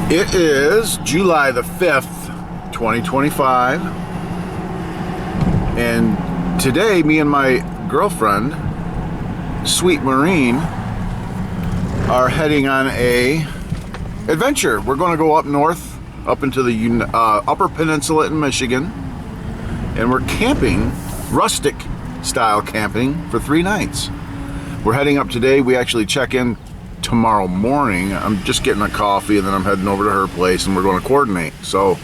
It is July the 5th, 2025, and today me and my girlfriend, Sweet Maureen, are heading on a adventure. We're going to go up north, up into the Upper Peninsula in Michigan, and we're camping, rustic style camping, for 3 nights. We're heading up today. We actually check in tomorrow morning. I'm just getting a coffee and then I'm heading over to her place and we're going to coordinate. So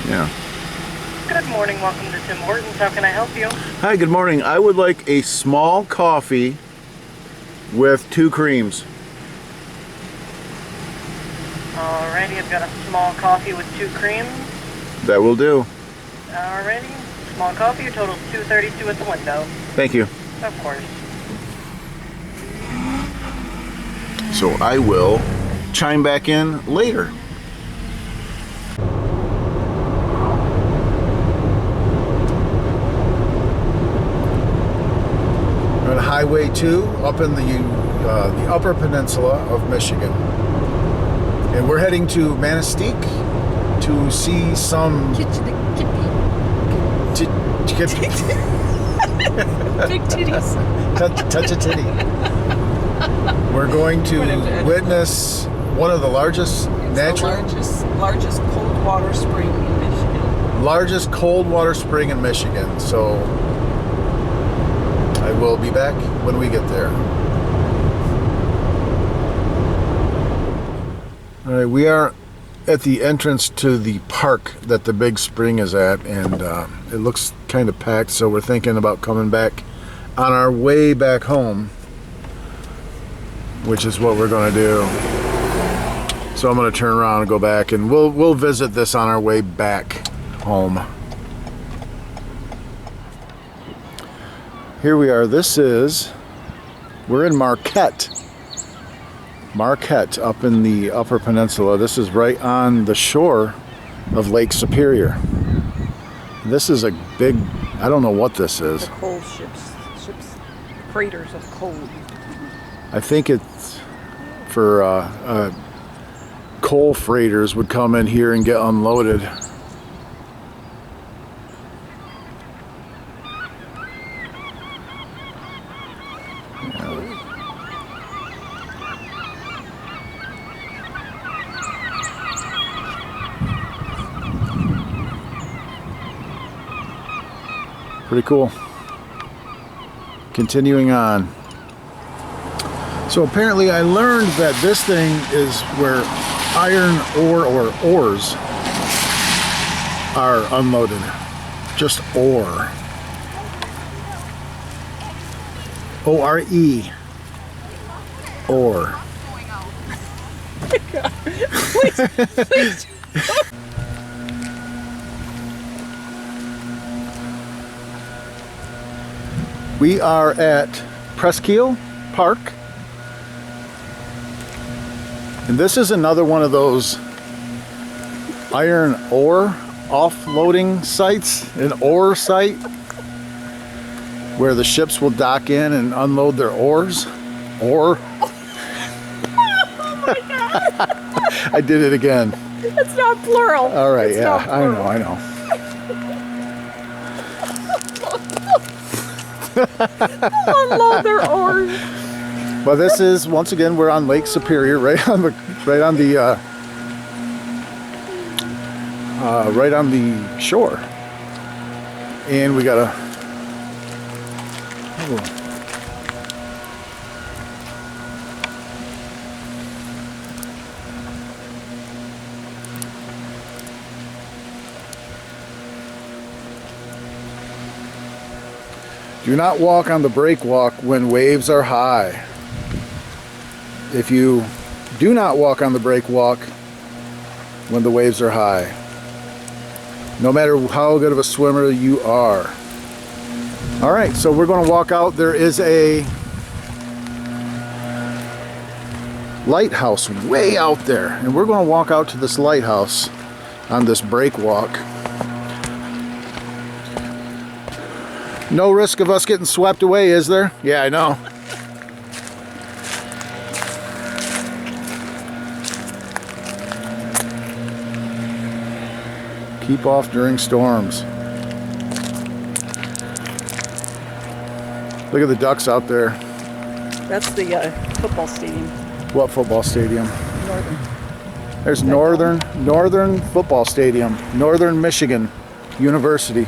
yeah. Good morning, welcome to Tim Hortons. How can I help you? Hi, good morning. I would like a small coffee with 2 creams. Alrighty, I've got a small coffee with 2 creams. That will do. Alrighty, small coffee, your total's $2.32 at the window. Thank you. Of course. So I will chime back in later. We're on Highway 2 up in the Upper Peninsula of Michigan. And we're heading to Manistee to see some... Big titties. Touch a titty. We're going to witness one of the largest largest cold water spring in Michigan. Largest cold water spring in Michigan. So I will be back when we get there. All right, we are at the entrance to the park that the big spring is at, and it looks kind of packed, so we're thinking about coming back on our way back home, which is what we're going to do. So I'm going to turn around and go back, and we'll visit this on our way back home. Here we are. We're in Marquette. Marquette, up in the Upper Peninsula. This is right on the shore of Lake Superior. This is a big, I don't know what this is. The coal ships, freighters of coal. I think it's for coal freighters would come in here and get unloaded. Pretty cool. Continuing on. So apparently I learned that this thing is where iron ore or ores are unloaded. Just ore. O-R-E. Ore. Please. We are at Presqu'île Park, and this is another one of those iron ore offloading sites, an ore site where the ships will dock in and unload their ores. Oh my God. I did it again. It's not plural. All right, it's yeah, I know. Unload their oars. Well, this is, once again, we're on Lake Superior, right on the shore, and we gotta. Do not walk on the breakwalk when waves are high. If you do not walk on the breakwalk when the waves are high, no matter how good of a swimmer you are. All right, so we're going to walk out. There is a lighthouse way out there, and we're going to walk out to this lighthouse on this breakwalk. No risk of us getting swept away, is there? Yeah, I know. Keep off during storms. Look at the ducks out there. That's the football stadium. What football stadium? Northern. There's Northern Football Stadium, Northern Michigan University.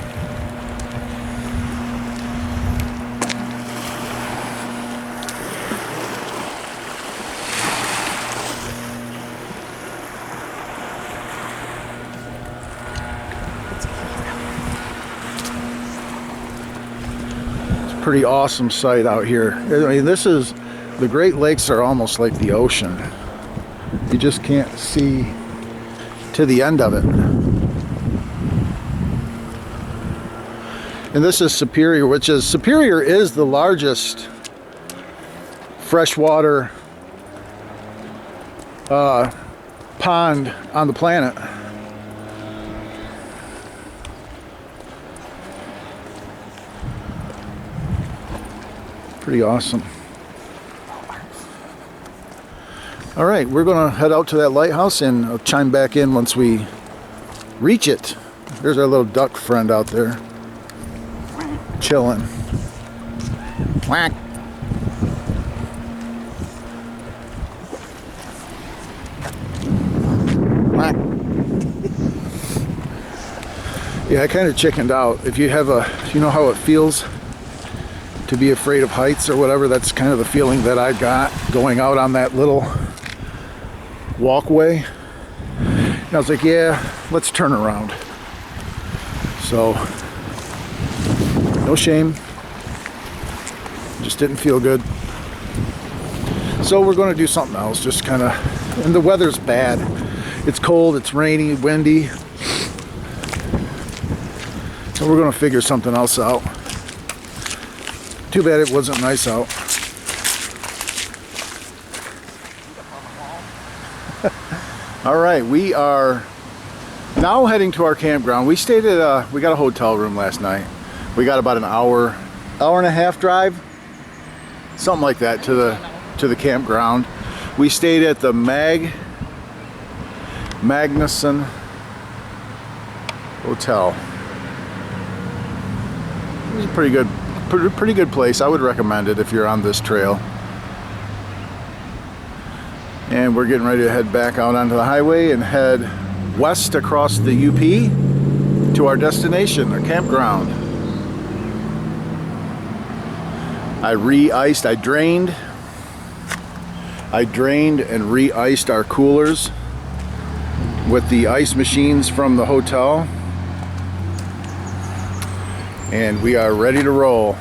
It's a pretty awesome sight out here. I mean, the Great Lakes are almost like the ocean. You just can't see to the end of it. And this is Superior, Superior is the largest freshwater pond on the planet. Pretty awesome. All right, we're gonna head out to that lighthouse and I'll chime back in once we reach it. There's our little duck friend out there, chilling. Whack. Whack. Yeah, I kind of chickened out. If you know how it feels to be afraid of heights or whatever, that's kind of the feeling that I got going out on that little walkway. And I was like, yeah, let's turn around. So no shame, just didn't feel good. So we're going to do something else, just kind of, and the weather's bad. It's cold, it's rainy, windy. So we're going to figure something else out. Too bad it wasn't nice out. All right, we are now heading to our campground. We stayed at we got a hotel room last night. We got about an hour and a half drive, something like that, to the campground. We stayed at the Magnuson Hotel. It was a pretty good place. I would recommend it if you're on this trail. And we're getting ready to head back out onto the highway and head west across the UP to our destination, our campground. I drained and re-iced our coolers with the ice machines from the hotel. And we are ready to roll.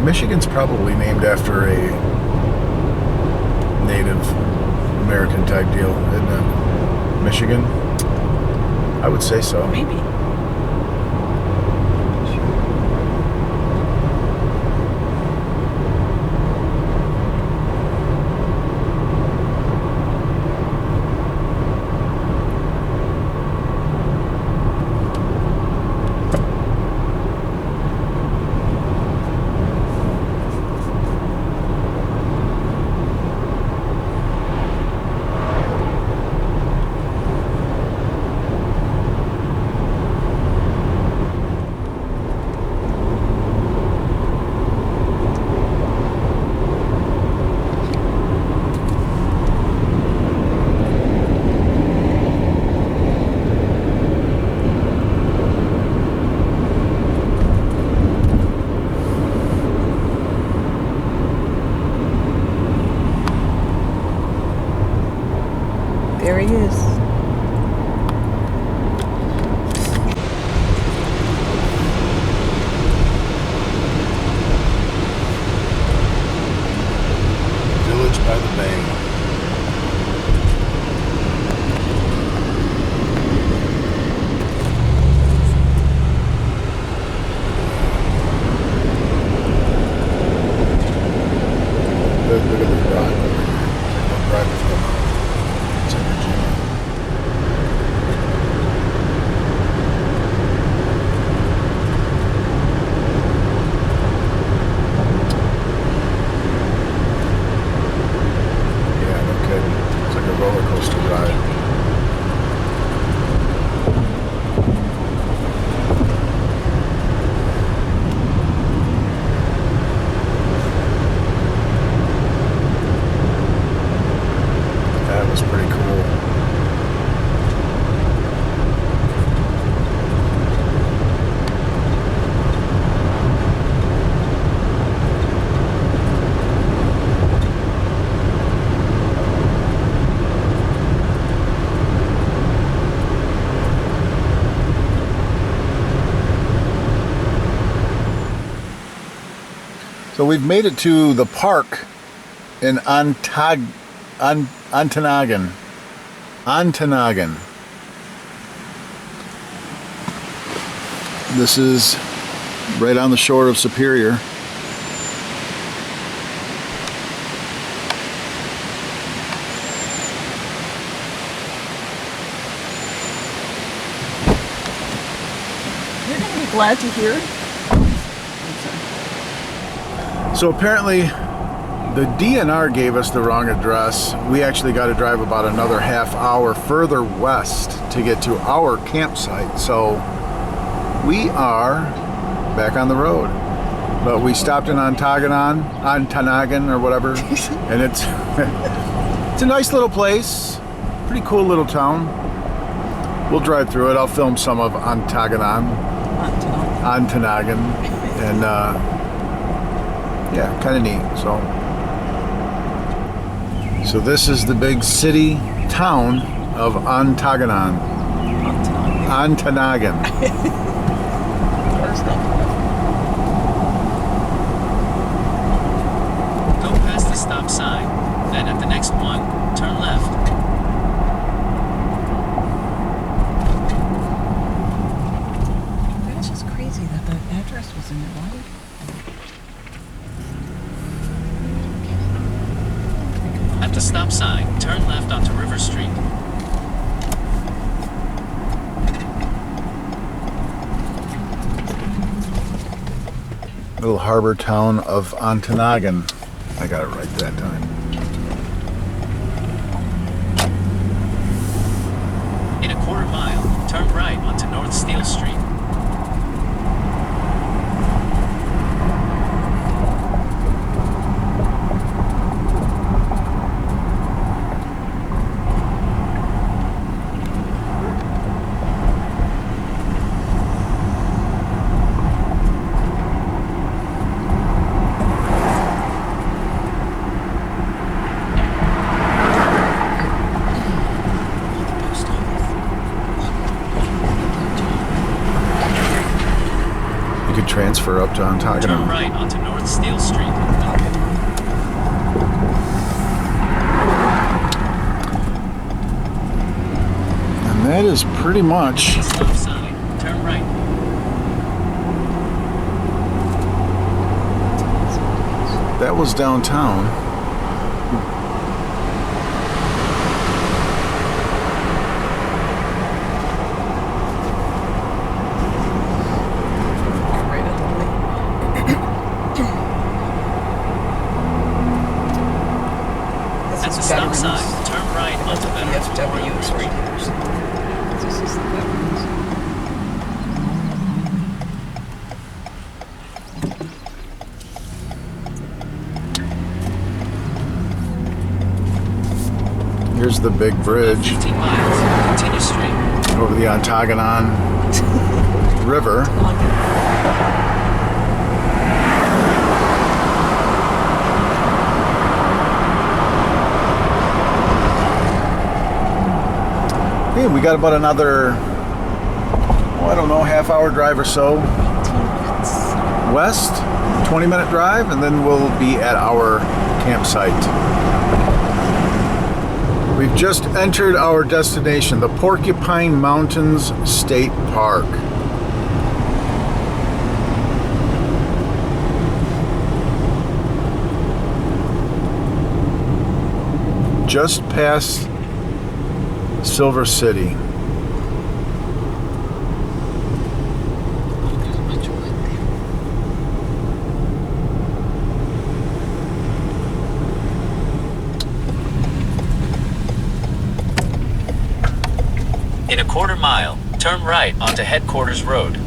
Michigan's probably named after a Native American type deal, isn't it? Michigan? I would say so. Maybe. So we've made it to the park in Ontonagon. Ontonagon. This is right on the shore of Superior. You're going to be glad to hear. So apparently the DNR gave us the wrong address. We actually got to drive about another half hour further west to get to our campsite. So we are back on the road. But we stopped in Ontonagon or whatever. And it's a nice little place. Pretty cool little town. We'll drive through it. I'll film some of Ontonagon. And yeah, kind of neat. So this is the big city town of Ontonagon. Go past the stop sign, then at the next one, turn left. That's just crazy that the address was in there. Why? At the stop sign, turn left onto River Street. Little harbor town of Ontonagon. I got it right that time. In a quarter mile, turn right onto North Steel Street. Transfer up to Ontonagon. Turn right onto North Steel Street. And that is pretty much Stop sign, turn right. that was downtown. At the stop sign, turn right onto Veterans Memorial VFW is right Bridge. here. So this is the veterans. Here's the big bridge 15 miles, continue straight. over the Ontonagon River. Hey, we got about another, I don't know, half-hour drive or so west, 20-minute drive, and then we'll be at our campsite. We've just entered our destination, the Porcupine Mountains State Park. Just past Silver City. In a quarter mile, turn right onto Headquarters Road.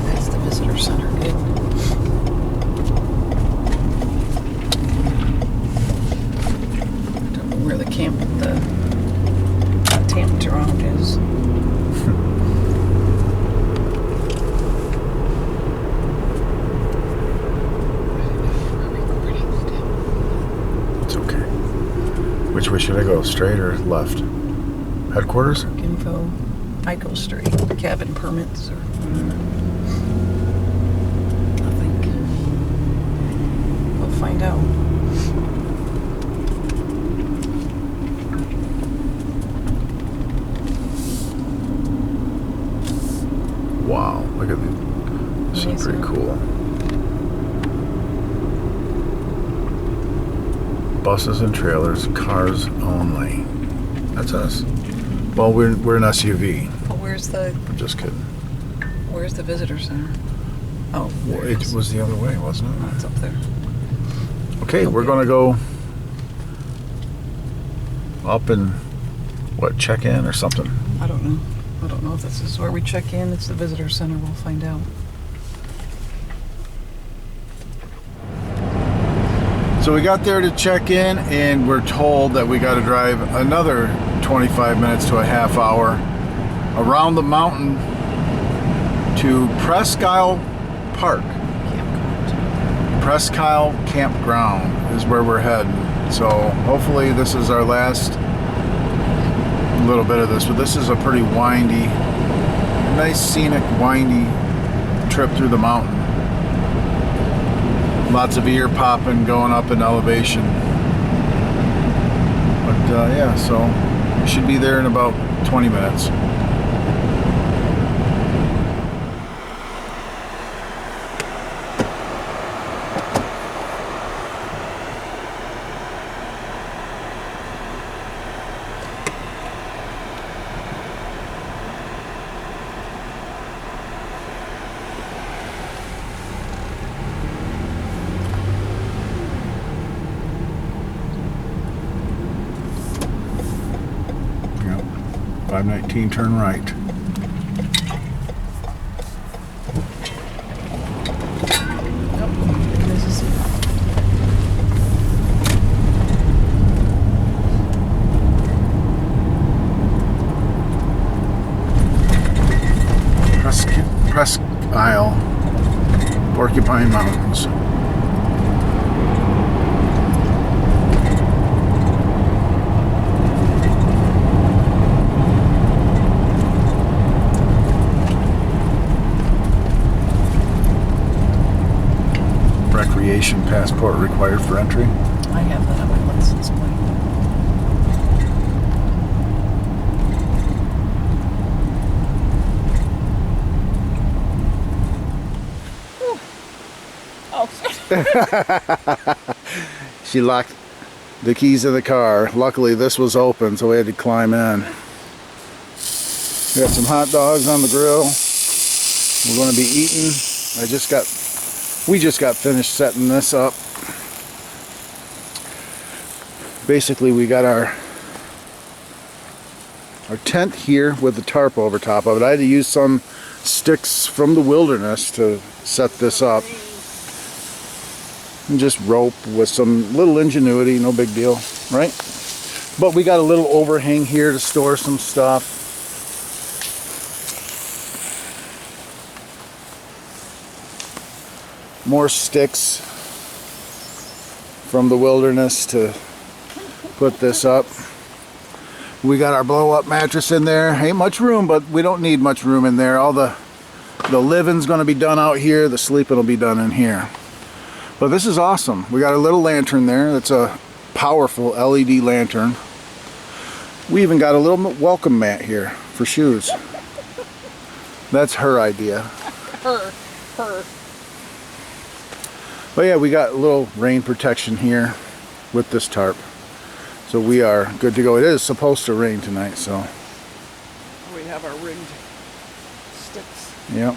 That's the visitor center. Good. Don't know where the campground is. Which way should I go? Straight or left? Headquarters? Info. I go straight. Cabin permits or I think we'll find out. Wow, look at this. This is pretty cool. Buses and trailers, cars only. That's us. Well, we're an SUV. But where's the I'm just kidding. visitor center? Oh, Well, it was the other way, wasn't it? it's up there. Okay, we're gonna go up and what, check in or something? I don't know. I don't know if this is where we check in. It's the visitor center. We'll find out. So we got there to check in, and we're told that we got to drive another 25 minutes to a half hour around the mountain to Presque Isle Park. Presque Isle Campground is where we're heading. So hopefully this is our last little bit of this, but this is a pretty windy, nice scenic windy trip through the mountain. Lots of ear popping going up in elevation. But yeah, so we should be there in about 20 minutes. Yep, 519, turn right. This is Presque Isle, Porcupine Mountains. Recreation passport required for entry. I have that on my license plate. Oh, She locked the keys in the car. Luckily this was open, so we had to climb in. We got some hot dogs on the grill. We're going to be eating. We just got finished setting this up. Basically we got our tent here with the tarp over top of it. I had to use some sticks from the wilderness to set this up. And just rope with some little ingenuity, no big deal, right? But we got a little overhang here to store some stuff. More sticks from the wilderness to put this up. We got our blow-up mattress in there. Ain't much room, but we don't need much room in there. All the living's gonna be done out here. The sleeping will be done in here. But this is awesome. We got a little lantern there. It's a powerful LED lantern. We even got a little welcome mat here for shoes. That's her idea. Her. But yeah, we got a little rain protection here with this tarp. So we are good to go. It is supposed to rain tonight, so. We have our rigged sticks. Yep.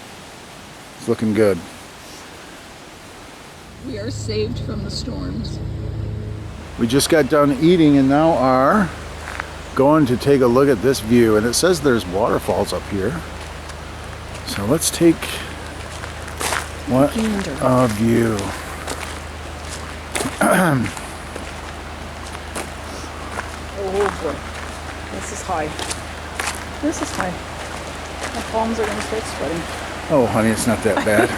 It's looking good. We are saved from the storms. We just got done eating and now are going to take a look at this view. And it says there's waterfalls up here. So let's take a view. Oh boy. This is high. This is high. My palms are going to start sweating. Oh honey, it's not that bad.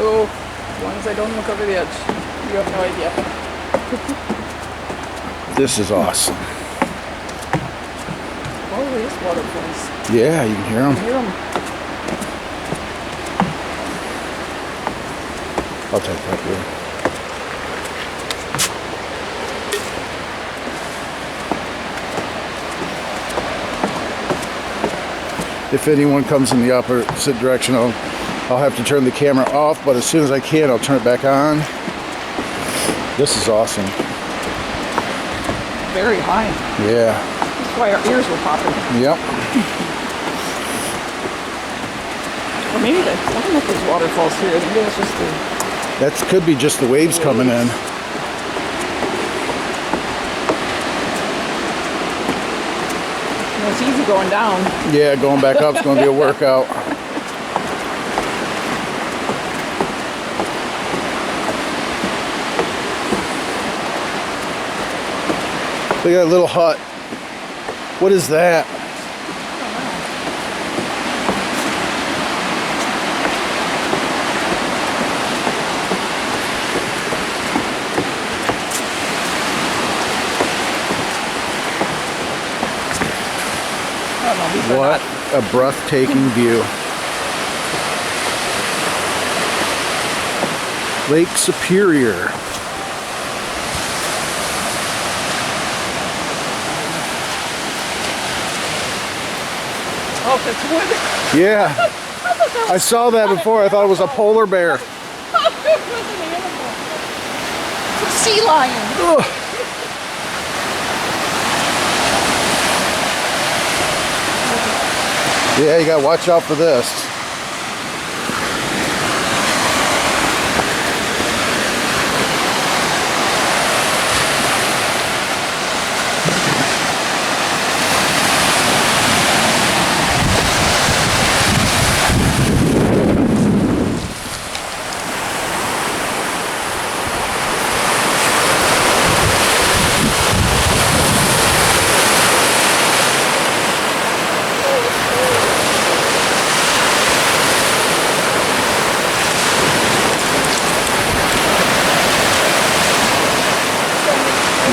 Oh, as long as I don't look over the edge. You have no idea. This is awesome. really is waterfalls. Yeah, you can hear them. Hear them. I'll take that view. If anyone comes in the opposite direction, I'll have to turn the camera off, but as soon as I can, I'll turn it back on. This is awesome. Very high. Yeah. That's why our ears were popping. Yep. Or maybe I don't know if there's waterfalls here. I think it's just the... That could be just the waves coming in. It's easy going down. Yeah, going back up is going to be a workout. Look at that little hut. What is that? What a breathtaking view. Lake Superior. Oh, it's wood. Yeah. I saw that before. I thought it was a polar bear. It's a sea lion. Ugh. Yeah, you gotta watch out for this.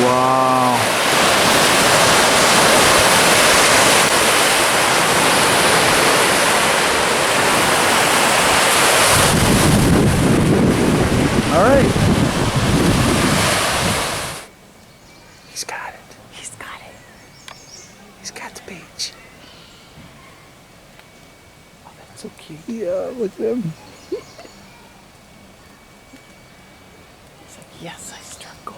Wow. All right. He's got it. He's got it. He's got the beach. Oh, that's so cute. Yeah, look at him. He's like, yes, I struck gold.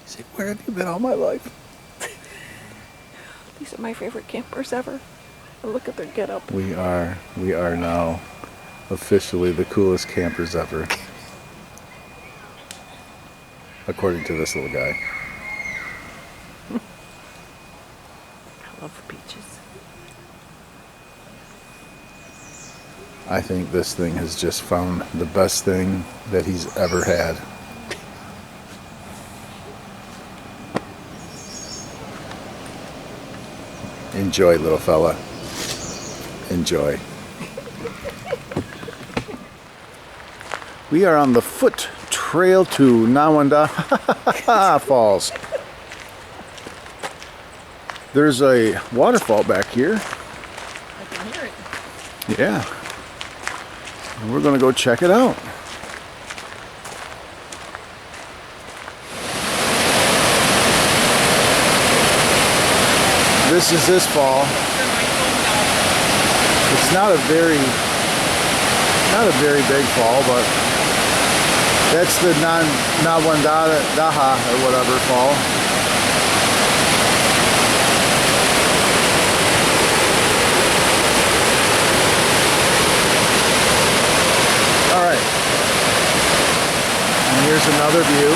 He's like, where have you been all my life? These are my favorite campers ever. Look at their getup. We are now officially the coolest campers ever. According to this little guy. I love beaches. I think this thing has just found the best thing that he's ever had. Enjoy, little fella. Enjoy. We are on the foot trail to Nawanda Falls. There's a waterfall back here. I can hear it. Yeah. And we're gonna go check it out. This is this fall. It's not a very big fall, but that's the Nawandadaha or whatever fall. All right. And here's another view.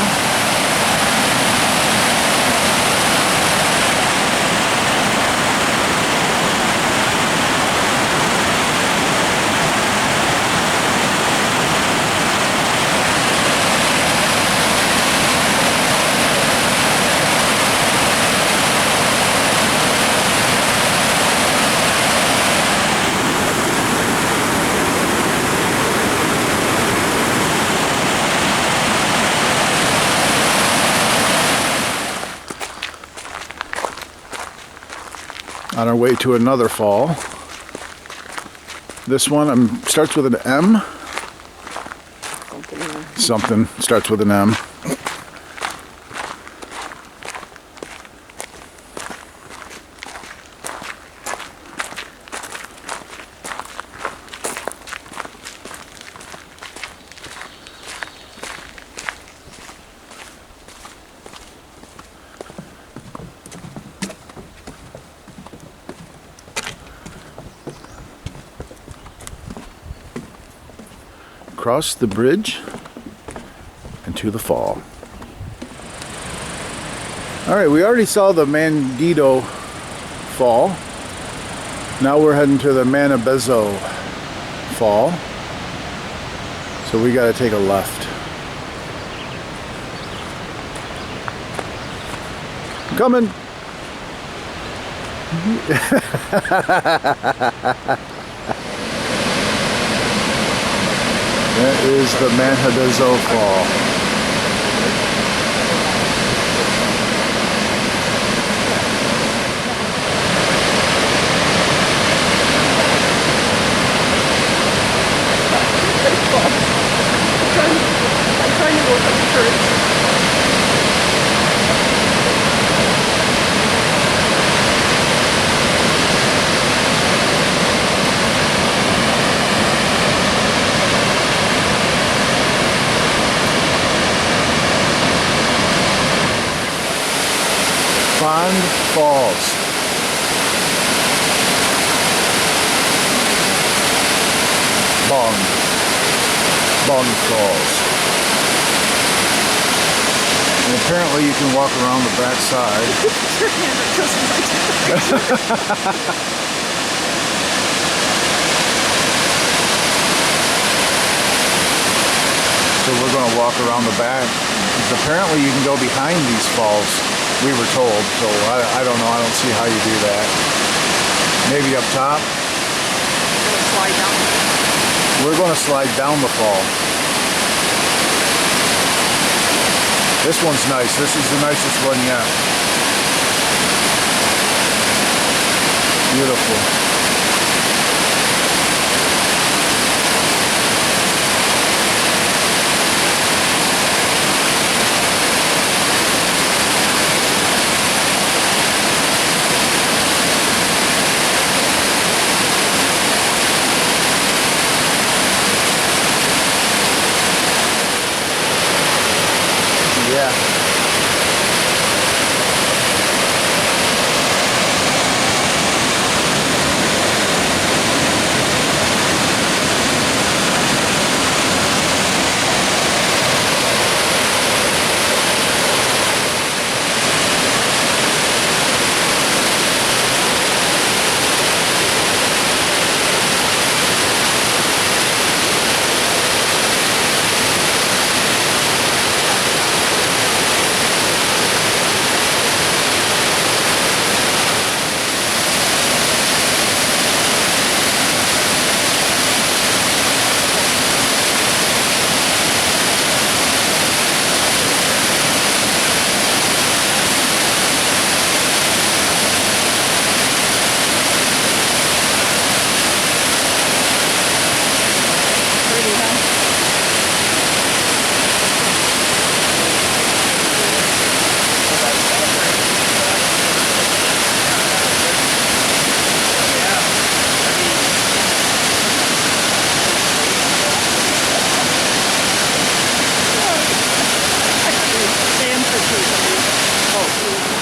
on our way to another fall. This one starts with an M. Something starts with an M. Across the bridge into the fall. Alright, we already saw the Mandito Fall. Now we're heading to the Manabezo Fall. So we gotta take a left. Coming! That is the Manabezo Fall. I'm trying to go to the church. Pond Falls. Bong Falls. And apparently you can walk around the back side. So we're going to walk around the back. Because apparently you can go behind these falls. We were told, so I don't know, I don't see how you do that. Maybe up top? Slide down. We're going to slide down the fall. This one's nice. This is the nicest one yet. Beautiful. Yeah.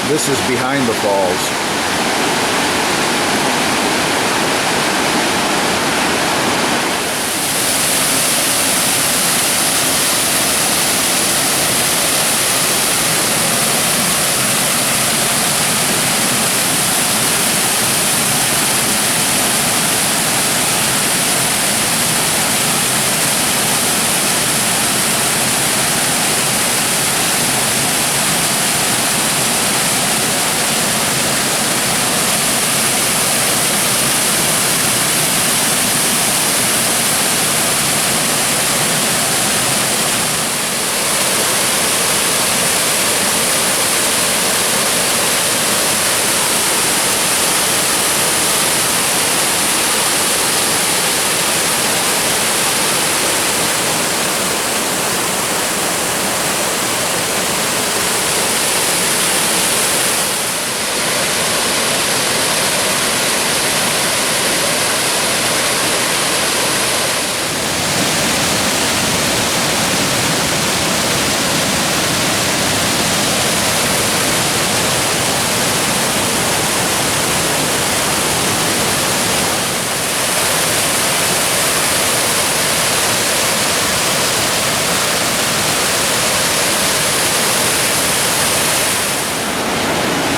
This is behind the falls.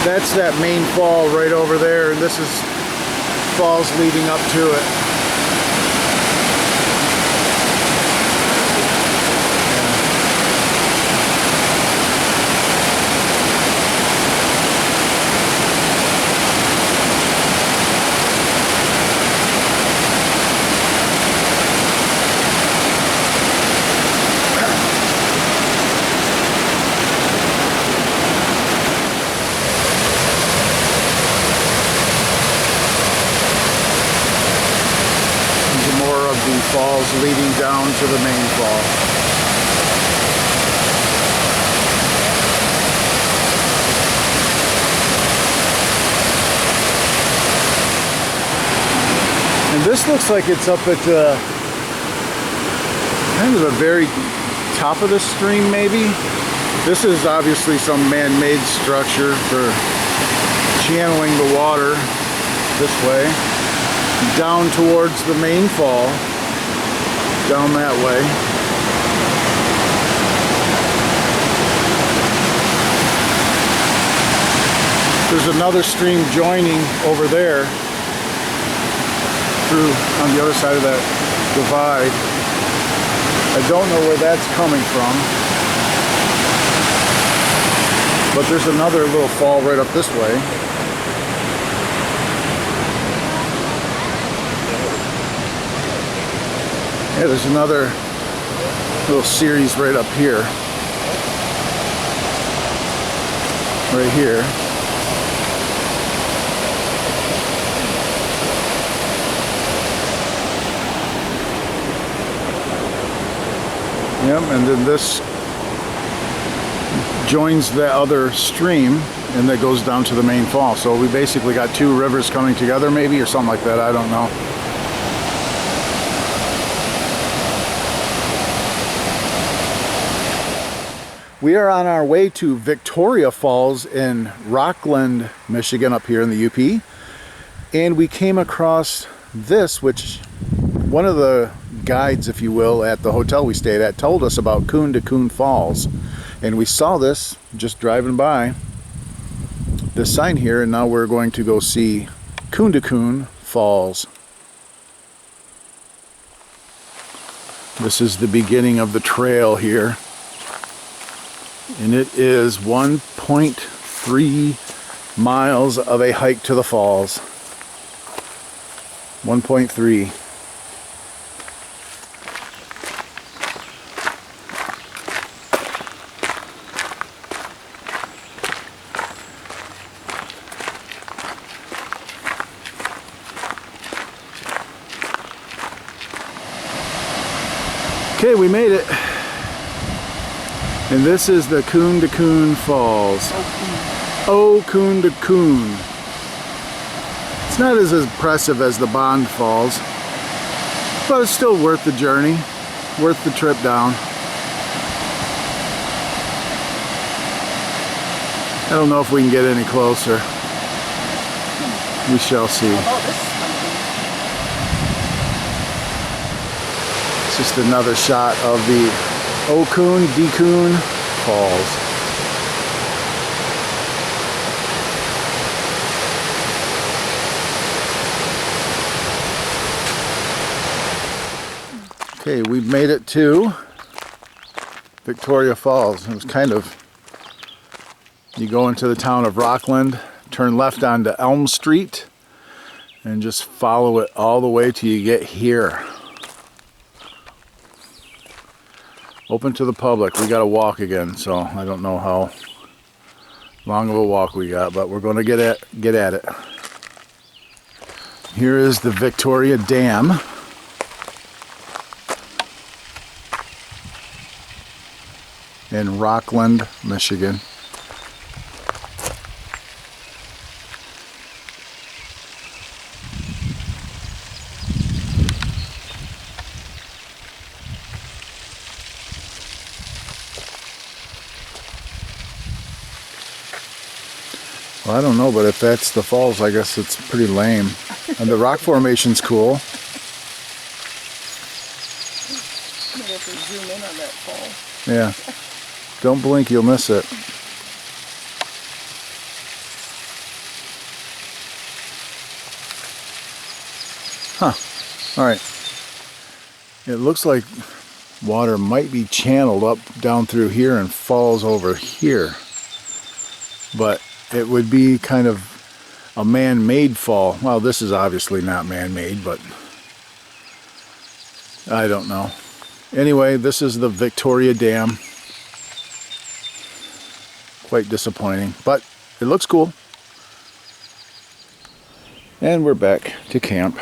That's that main fall right over there, and this is falls leading up to it. Falls leading down to the main fall. And this looks like it's up at kind of the very top of the stream, maybe. This is obviously some man-made structure for channeling the water this way down towards the main fall. Down that way. There's another stream joining over there through on the other side of that divide. I don't know where that's coming from, but there's another little fall right up this way. Yeah, there's another little series right up here. Right here. Yep, and then this joins the other stream and that goes down to the main fall. So we basically got two rivers coming together maybe, or something like that, I don't know. We are on our way to Victoria Falls in Rockland, Michigan, up here in the UP. And we came across this, which one of the guides, if you will, at the hotel we stayed at told us about Coon to Coon Falls. And we saw this just driving by, this sign here, and now we're going to go see Coon to Coon Falls. This is the beginning of the trail here. And it is 1.3 miles of a hike to the falls. 1.3. Okay, we made it. And this is the Coon to Coon Falls. Oh, Coon to Coon. It's not as impressive as the Bond Falls, but it's still worth the journey, worth the trip down. I don't know if we can get any closer. We shall see. It's just another shot of the Coon to Coon Falls. Okay, we've made it to Victoria Falls. It was kind of, you go into the town of Rockland, turn left onto Elm Street, and just follow it all the way till you get here. Open to the public. We got to walk again, so I don't know how long of a walk we got, but we're going to get at it. Here is the Victoria Dam. In Rockland, Michigan. Well, I don't know, but if that's the falls, I guess it's pretty lame. And the rock formation's cool. Maybe if we zoom in on that fall. Yeah. Don't blink, you'll miss it. Huh. All right. It looks like water might be channeled up down through here and falls over here. But it would be kind of a man-made fall. Well, this is obviously not man-made, but I don't know. Anyway, this is the Victoria Dam. Quite disappointing, but it looks cool. And we're back to camp.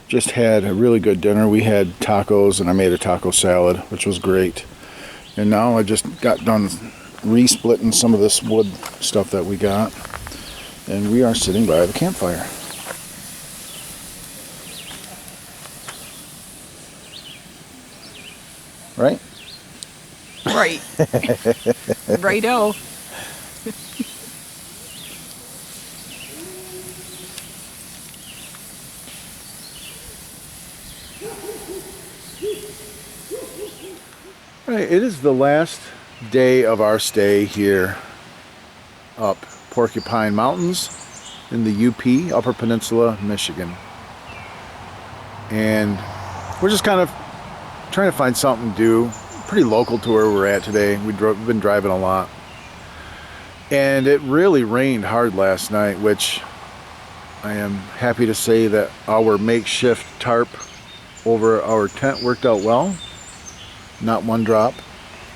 Just had a really good dinner. We had tacos and I made a taco salad, which was great. And now I just got done re-splitting some of this wood stuff that we got. And we are sitting by the campfire. Right? Right. Righto. Right, it is the last day of our stay here up Porcupine Mountains in the UP, Upper Peninsula, Michigan. And we're just kind of trying to find something to do. Pretty local to where we're at today. We've been driving a lot. And it really rained hard last night, which I am happy to say that our makeshift tarp over our tent worked out well. Not one drop.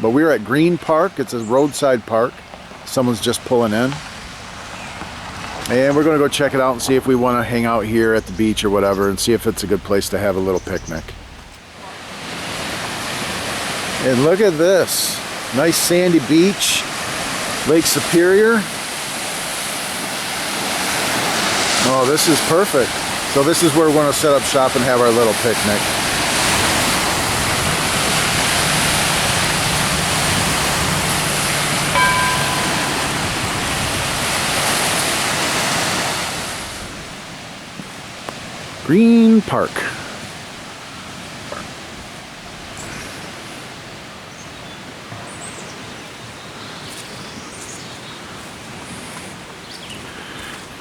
But we were at Green Park. It's a roadside park. Someone's just pulling in. And we're going to go check it out and see if we want to hang out here at the beach or whatever and see if it's a good place to have a little picnic. And look at this. Nice sandy beach. Lake Superior. Oh, this is perfect. So this is where we're going to set up shop and have our little picnic. Green Park.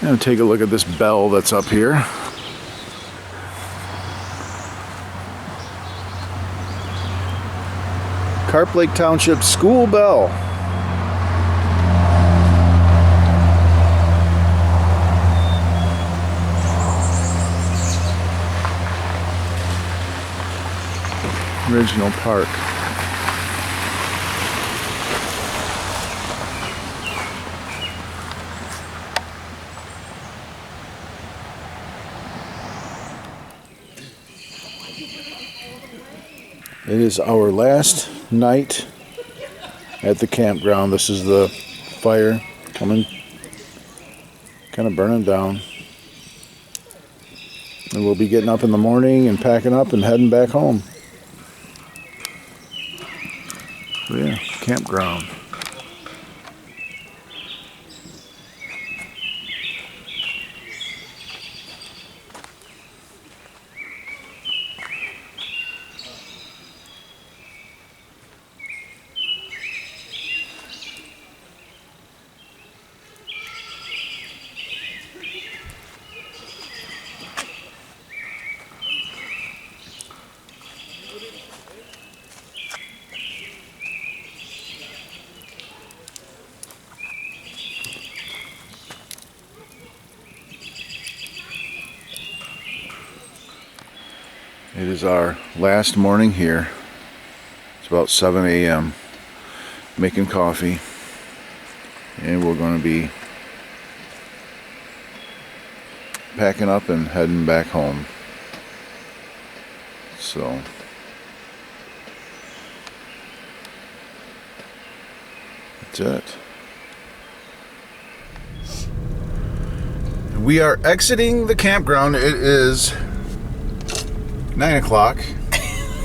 And take a look at this bell that's up here. Carp Lake Township School Bell. Original park. It is our last night at the campground. This is the fire coming, kind of burning down. And we'll be getting up in the morning and packing up and heading back home. So yeah, campground. It is our last morning here. It's about 7 a.m. making coffee, and we're going to be packing up and heading back home. So that's it. We are exiting the campground. It is 9 o'clock.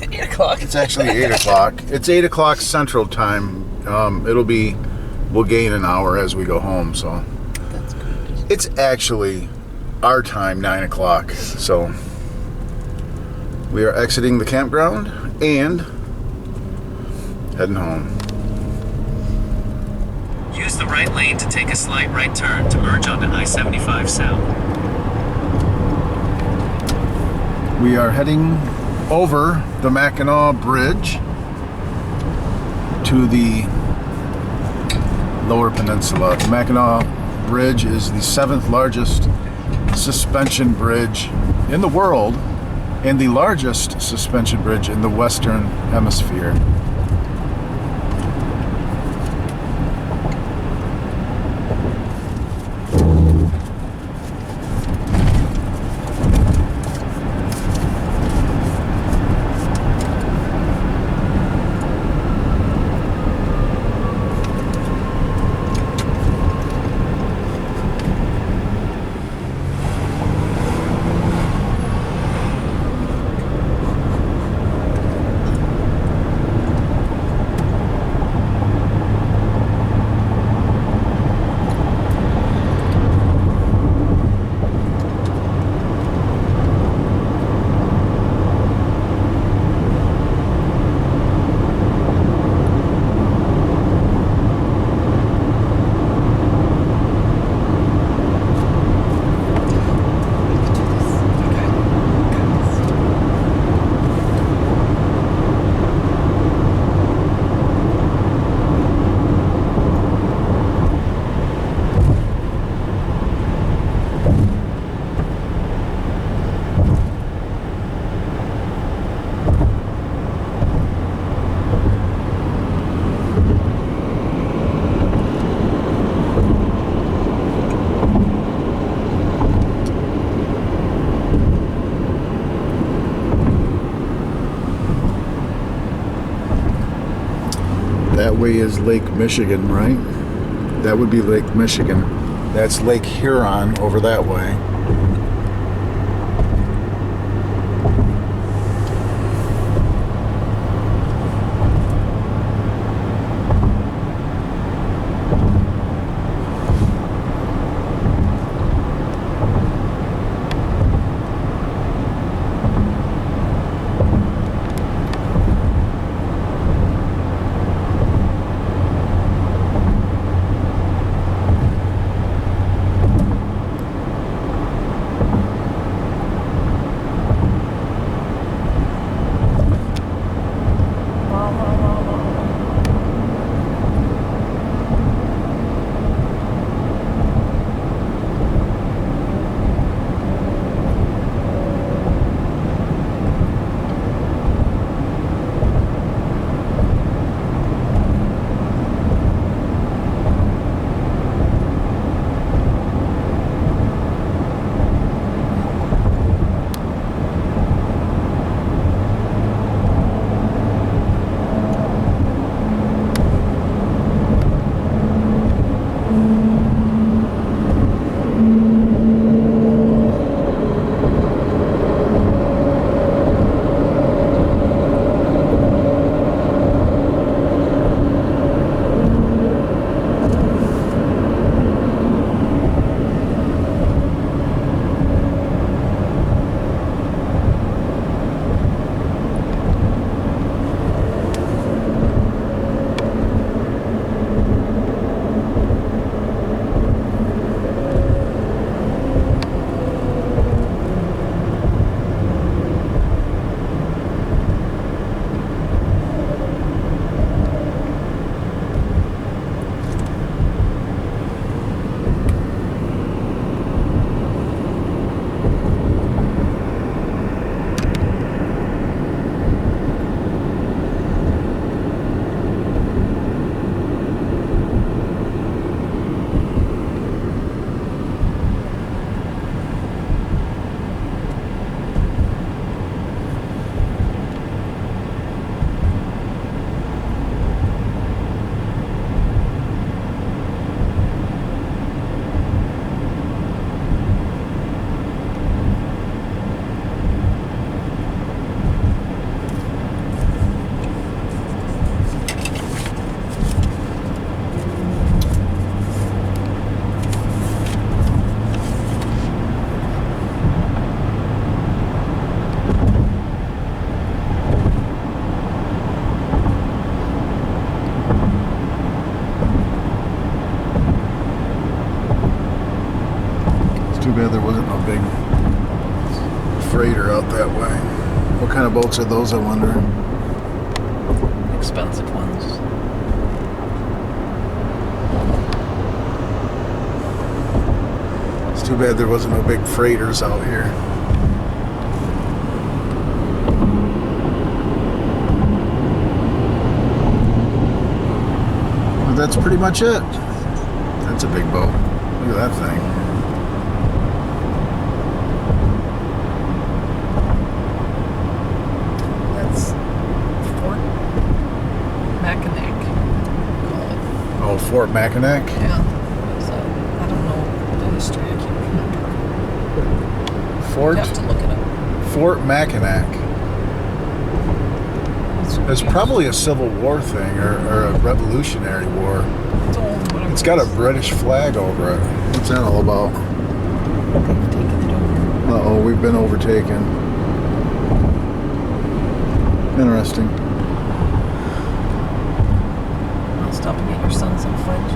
8 o'clock. It's actually 8 o'clock. It's 8 o'clock Central Time. We'll gain an hour as we go home, so. That's good. It's actually our time, 9 o'clock. So we are exiting the campground and heading home. Use the right lane to take a slight right turn to merge onto I-75 South. We are heading over the Mackinac Bridge to the Lower Peninsula. The Mackinac Bridge is the 7th largest suspension bridge in the world and the largest suspension bridge in the Western Hemisphere. That way is Lake Michigan, right? That would be Lake Michigan. That's Lake Huron over that way. Too bad there wasn't no big freighter out that way. What kind of boats are those, I wonder? Expensive ones. It's too bad there wasn't no big freighters out here. But that's pretty much it. That's a big boat. Look at that thing. That's Fort Mackinac. Call it. Oh, Fort Mackinac? Yeah. So, I don't know the history. I can't remember. Fort? You have to look it up. Fort Mackinac. It's probably a Civil War thing or a Revolutionary War. It's old, whatever. It's got a British flag over it. What's that all about? They've taken it over. Uh-oh, we've been overtaken. Interesting. I'll stop and get your son some French.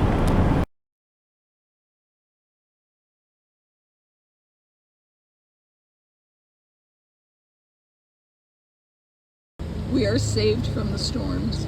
We are saved from the storms.